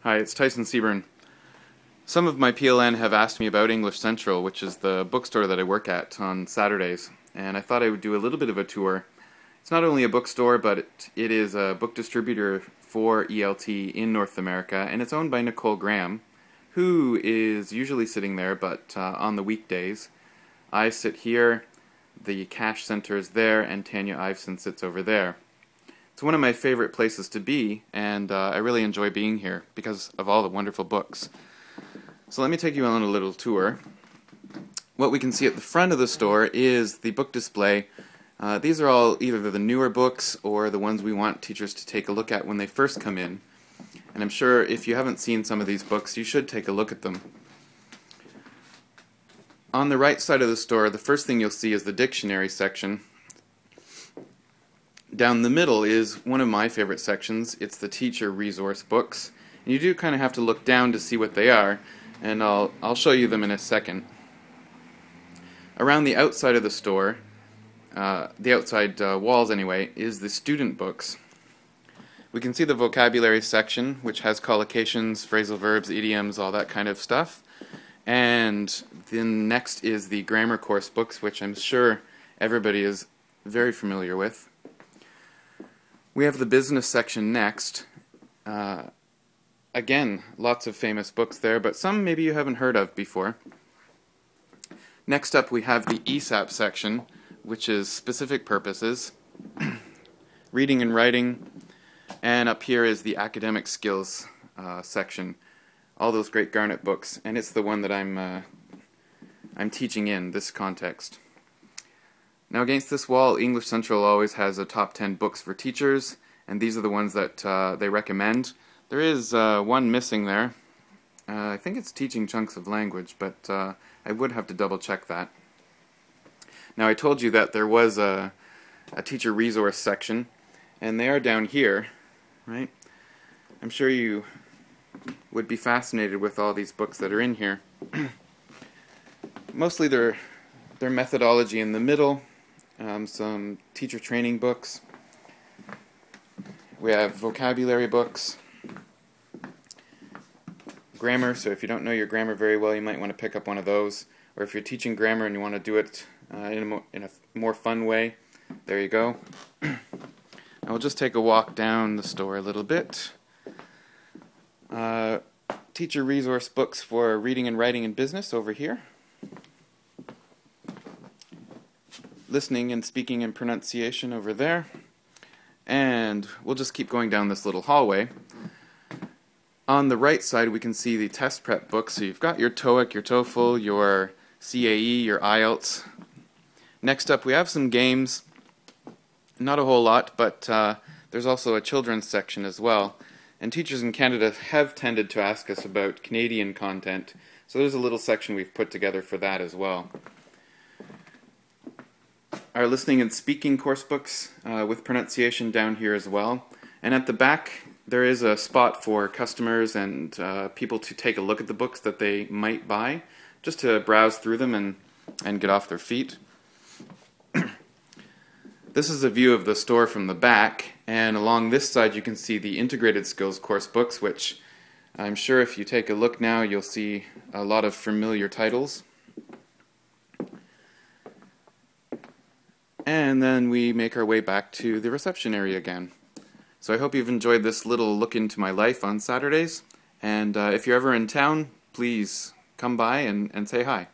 Hi, it's Tyson Seaburn. Some of my PLN have asked me about English Central, which is the bookstore that I work at on Saturdays, and I thought I would do a little bit of a tour. It's not only a bookstore, but it is a book distributor for ELT in North America, and it's owned by Nicole Graham, who is usually sitting there, but on the weekdays. I sit here, the cash center is there, and Tanya Iveson sits over there. It's one of my favorite places to be, and I really enjoy being here because of all the wonderful books. So let me take you on a little tour. What we can see at the front of the store is the book display. These are all either the newer books or the ones we want teachers to take a look at when they first come in. And I'm sure if you haven't seen some of these books, you should take a look at them. On the right side of the store, the first thing you'll see is the dictionary section. Down the middle is one of my favorite sections. It's the teacher resource books. And you do kind of have to look down to see what they are, and I'll show you them in a second. Around the outside of the store, the outside walls anyway, is the student books. We can see the vocabulary section, which has collocations, phrasal verbs, idioms, all that kind of stuff. And then next is the grammar course books, which I'm sure everybody is very familiar with. We have the business section next. Again, lots of famous books there, but some maybe you haven't heard of before. Next up we have the ESAP section, which is specific purposes, reading and writing, and up here is the academic skills section. All those great Garnet books, and it's the one that I'm teaching in this context. Now against this wall, English Central always has a top 10 books for teachers, and these are the ones that they recommend. There is one missing there. I think it's Teaching Chunks of Language, but I would have to double check that. Now I told you that there was a teacher resource section, and they are down here, right? I'm sure you would be fascinated with all these books that are in here. Mostly their methodology in the middle. Some teacher training books. We have vocabulary books. Grammar, so if you don't know your grammar very well, you might want to pick up one of those. Or if you're teaching grammar and you want to do it in a more fun way, there you go. Now we'll just take a walk down the store a little bit. Teacher resource books for reading and writing and business over here. Listening and speaking and pronunciation over there. And we'll just keep going down this little hallway. On the right side we can see the test prep books. So you've got your TOEIC, your TOEFL, your CAE, your IELTS. Next up we have some games. Not a whole lot, but there's also a children's section as well. And teachers in Canada have tended to ask us about Canadian content, so there's a little section we've put together for that as well. Our listening and speaking course books with pronunciation down here as well. And at the back there is a spot for customers and people to take a look at the books that they might buy, just to browse through them and get off their feet. This is a view of the store from the back, and along this side you can see the integrated skills course books, which I'm sure if you take a look now you'll see a lot of familiar titles. And then we make our way back to the reception area again. So I hope you've enjoyed this little look into my life on Saturdays, and if you're ever in town, please come by and say hi.